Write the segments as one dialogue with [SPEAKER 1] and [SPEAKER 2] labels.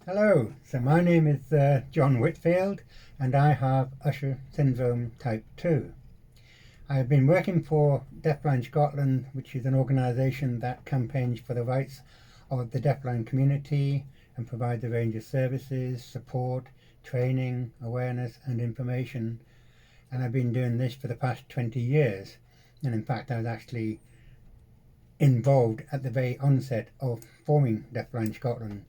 [SPEAKER 1] Hello, so my name is John Whitfield and I have Usher Syndrome Type 2. I have been working for Deafblind Scotland, which is an organisation that campaigns for the rights of the deafblind community and provides a range of services, support, training, awareness and information. And I've been doing this for the past 20 years. And in fact, I was actually involved at the very onset of forming Deafblind Scotland.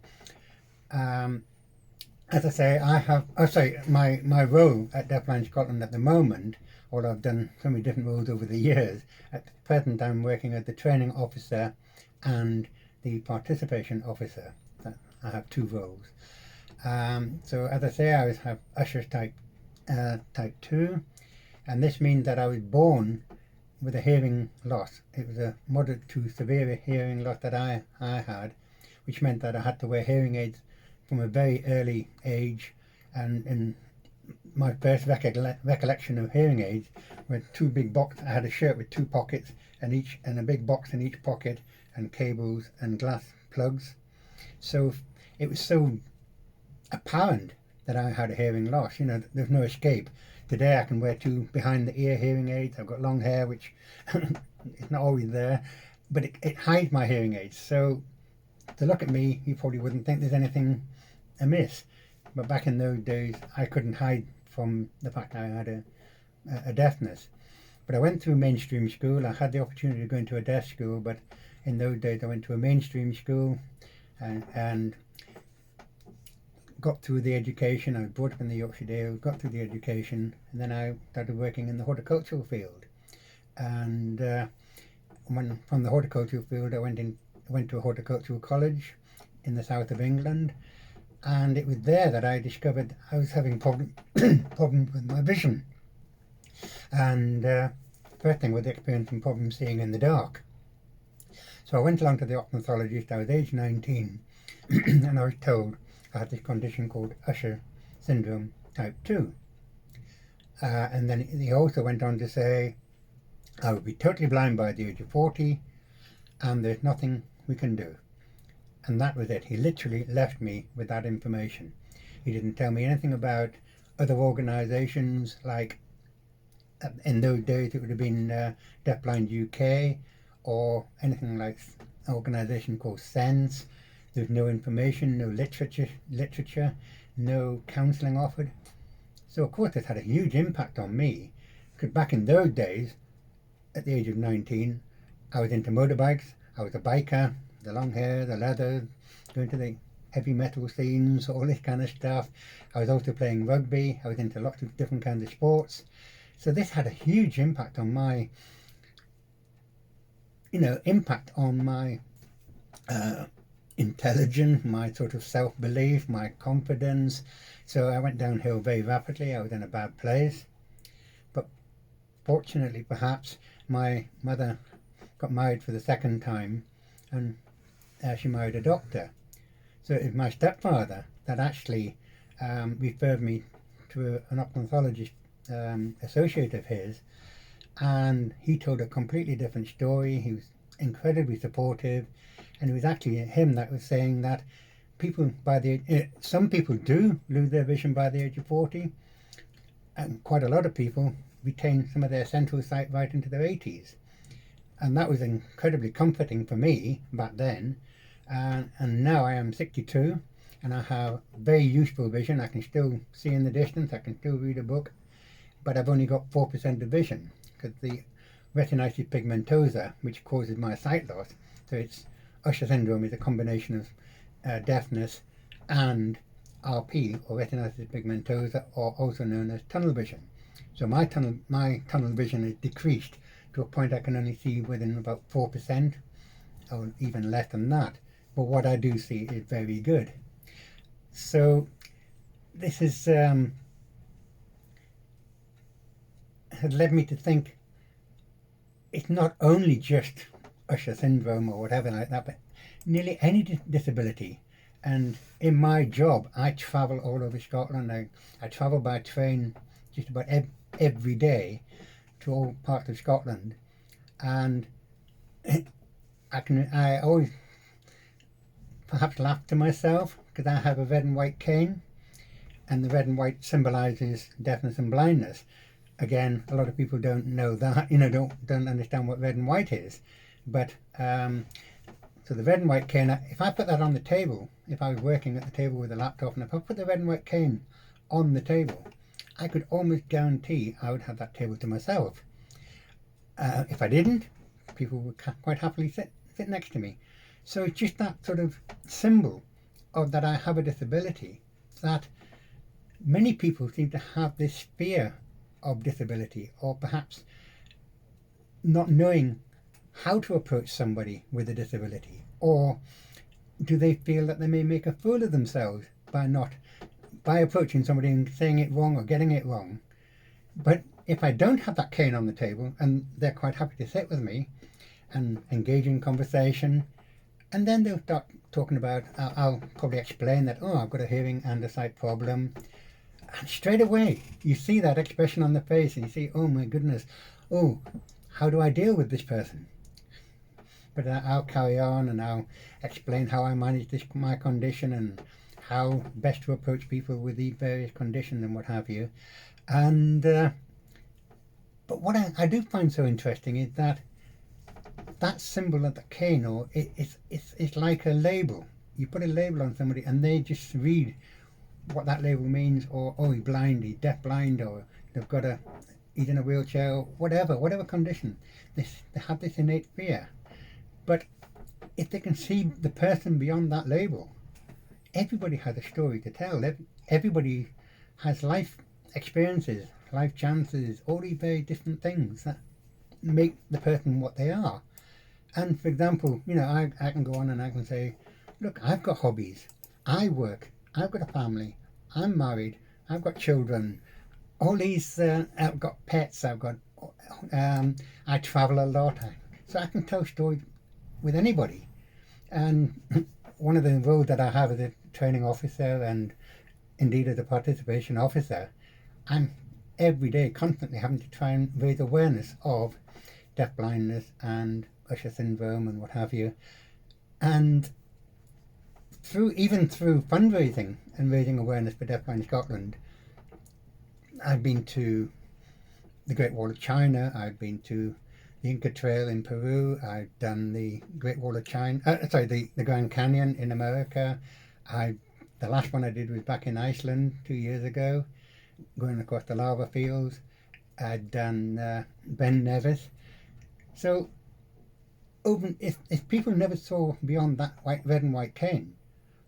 [SPEAKER 1] As I say, my role at Deafblind Scotland at the moment, although I've done so many different roles over the years, at present I'm working as the training officer and the participation officer. I have two roles. So as I say, I have Usher's type 2, and this means that I was born with a hearing loss. It was a moderate to severe hearing loss that I had, which meant that I had to wear hearing aids from a very early age, and in my first recollection of hearing aids were two big boxes. I had a shirt with two pockets and a big box in each pocket, and cables and glass plugs. So it was so apparent that I had a hearing loss. You know, there's no escape. Today I can wear two behind the ear hearing aids. I've got long hair, which is not always there, but it hides my hearing aids. So to look at me, you probably wouldn't think there's anything amiss. But back in those days, I couldn't hide from the fact I had a deafness. But I went through mainstream school. I had the opportunity to go into a deaf school, but in those days I went to a mainstream school and got through the education. I was brought up in the Yorkshire Dales, got through the education, and then I started working in the horticultural field. And from the horticultural field, I went to a horticultural college in the south of England, and it was there that I discovered I was having problems with my vision. And first thing was experiencing problems seeing in the dark. So I went along to the ophthalmologist. I was age 19 and I was told I had this condition called Usher Syndrome Type 2. And then he also went on to say I would be totally blind by the age of 40 and there's nothing we can do. And that was it. He literally left me with that information. He didn't tell me anything about other organisations, like in those days it would have been Deafblind UK or anything like an organisation called SENSE. There's no information, no literature, no counselling offered. So of course this had a huge impact on me, because back in those days, at the age of 19, I was into motorbikes. I was a biker, the long hair, the leather, going to the heavy metal scenes, all this kind of stuff. I was also playing rugby. I was into lots of different kinds of sports. So this had a huge impact on my, intelligence, my sort of self-belief, my confidence. So I went downhill very rapidly. I was in a bad place. But fortunately, perhaps, my mother got married for the second time, and she married a doctor. So it was my stepfather that actually referred me to an ophthalmologist associate of his, and he told a completely different story. He was incredibly supportive, and it was actually him that was saying that some people do lose their vision by the age of 40, and quite a lot of people retain some of their central sight right into their 80s. And that was incredibly comforting for me back then. And now I am 62 and I have very useful vision. I can still see in the distance, I can still read a book, but I've only got 4% of vision because the retinitis pigmentosa, which causes my sight loss, so it's Usher syndrome is a combination of deafness and RP, or retinitis pigmentosa, or also known as tunnel vision. So my tunnel vision is decreased to a point I can only see within about 4%, or even less than that. But what I do see is very good. So this has led me to think it's not only just Usher syndrome or whatever like that, but nearly any disability. And in my job, I travel all over Scotland. I travel by train just about every day to all parts of Scotland, and I always perhaps laugh to myself because I have a red and white cane, and the red and white symbolises deafness and blindness. Again, a lot of people don't know that, don't understand what red and white is. But so the red and white cane, if I put that on the table, if I was working at the table with a laptop, and if I put the red and white cane on the table, I could almost guarantee I would have that table to myself. If I didn't, people would quite happily sit next to me. So it's just that sort of symbol of that I have a disability, that many people seem to have this fear of disability, or perhaps not knowing how to approach somebody with a disability, or do they feel that they may make a fool of themselves by approaching somebody and saying it wrong or getting it wrong. But if I don't have that cane on the table and they're quite happy to sit with me and engage in conversation, and then they'll start talking about, I'll probably explain that, I've got a hearing and a sight problem, and straight away you see that expression on the face and you see, oh my goodness, how do I deal with this person? But I'll carry on and I'll explain how I manage my condition and how best to approach people with these various conditions and what have you. And but what I do find so interesting is that symbol of the cane, or it's like a label. You put a label on somebody and they just read what that label means, or he's blind, he's deaf-blind, or he's in a wheelchair, or whatever condition. They have this innate fear. But if they can see the person beyond that label, everybody has a story to tell. Everybody has life experiences, life chances, all these very different things that make the person what they are. And for example, I can go on and I can say, look, I've got hobbies, I work, I've got a family, I'm married, I've got children, all these, I've got pets, I travel a lot, so I can tell stories with anybody. And one of the roles that I have as a training officer and indeed as a participation officer, I'm every day constantly having to try and raise awareness of deafblindness and Usher syndrome and what have you. And even through fundraising and raising awareness for Deafblind Scotland, I've been to the Great Wall of China, I've been to the Inca Trail in Peru, I've done the Great Wall of China, the Grand Canyon in America. The last one I did was back in Iceland 2 years ago, going across the lava fields. I'd done Ben Nevis. So if people never saw beyond that red and white cane,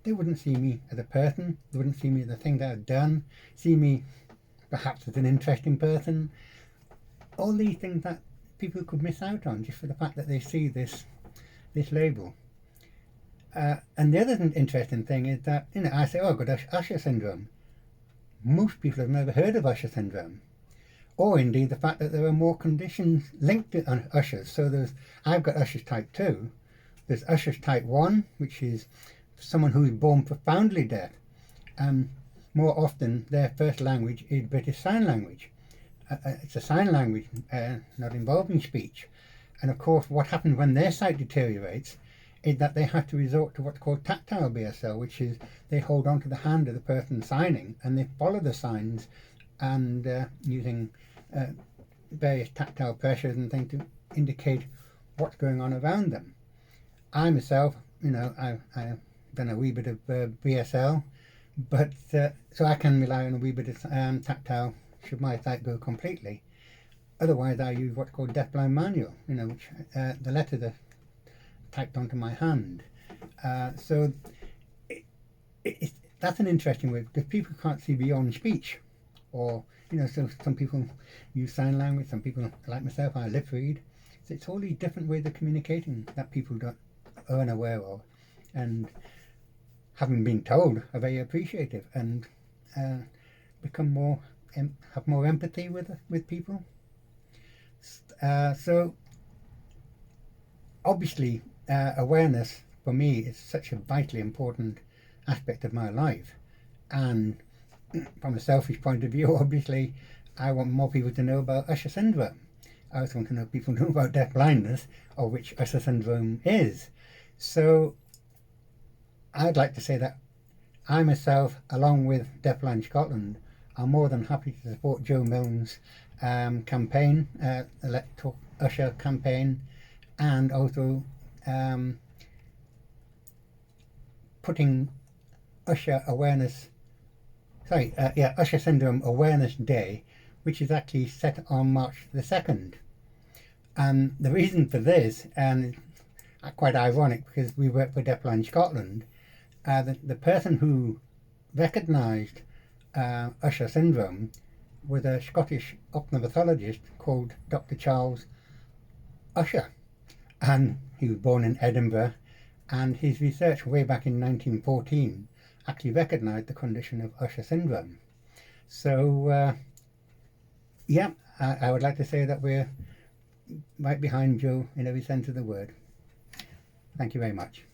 [SPEAKER 1] they wouldn't see me as a person, they wouldn't see me as the thing that I've done, see me perhaps as an interesting person. All these things that people could miss out on just for the fact that they see this label. And the other interesting thing is that, I say, I've got Usher syndrome. Most people have never heard of Usher syndrome. Or indeed the fact that there are more conditions linked to Usher's. So I've got Usher's type 2, there's Usher's type 1, which is someone who is born profoundly deaf, and more often their first language is British Sign Language. It's a sign language not involving speech. And of course what happens when their sight deteriorates is that they have to resort to what's called tactile BSL, which is they hold on to the hand of the person signing and they follow the signs and using various tactile pressures and things to indicate what's going on around them. I myself, I've done a wee bit of BSL, but so I can rely on a wee bit of tactile should my sight go completely. Otherwise I use what's called deafblind manual, which the letters are typed onto my hand. So that's an interesting way, because people can't see beyond speech. Or, so some people use sign language, some people, like myself, I lip read. So it's all these different ways of communicating that people are unaware of, and having been told, are very appreciative and have more empathy with people. So obviously awareness for me is such a vitally important aspect of my life, and from a selfish point of view, obviously I want more people to know about Usher syndrome. I also want to know people know about deafblindness, or which Usher syndrome is. So I'd like to say that I myself, along with Deafblind Scotland, are more than happy to support Jo Milne's campaign, electoral Usher campaign, and also putting Usher Usher Syndrome Awareness Day, which is actually set on March the 2nd. And the reason for this, and it's quite ironic because we work for Deafblind Scotland, the person who recognised Usher syndrome was a Scottish ophthalmologist called Dr. Charles Usher, and he was born in Edinburgh, and his research way back in 1914 actually recognised the condition of Usher syndrome. So I would like to say that we're right behind Jo in every sense of the word. Thank you very much.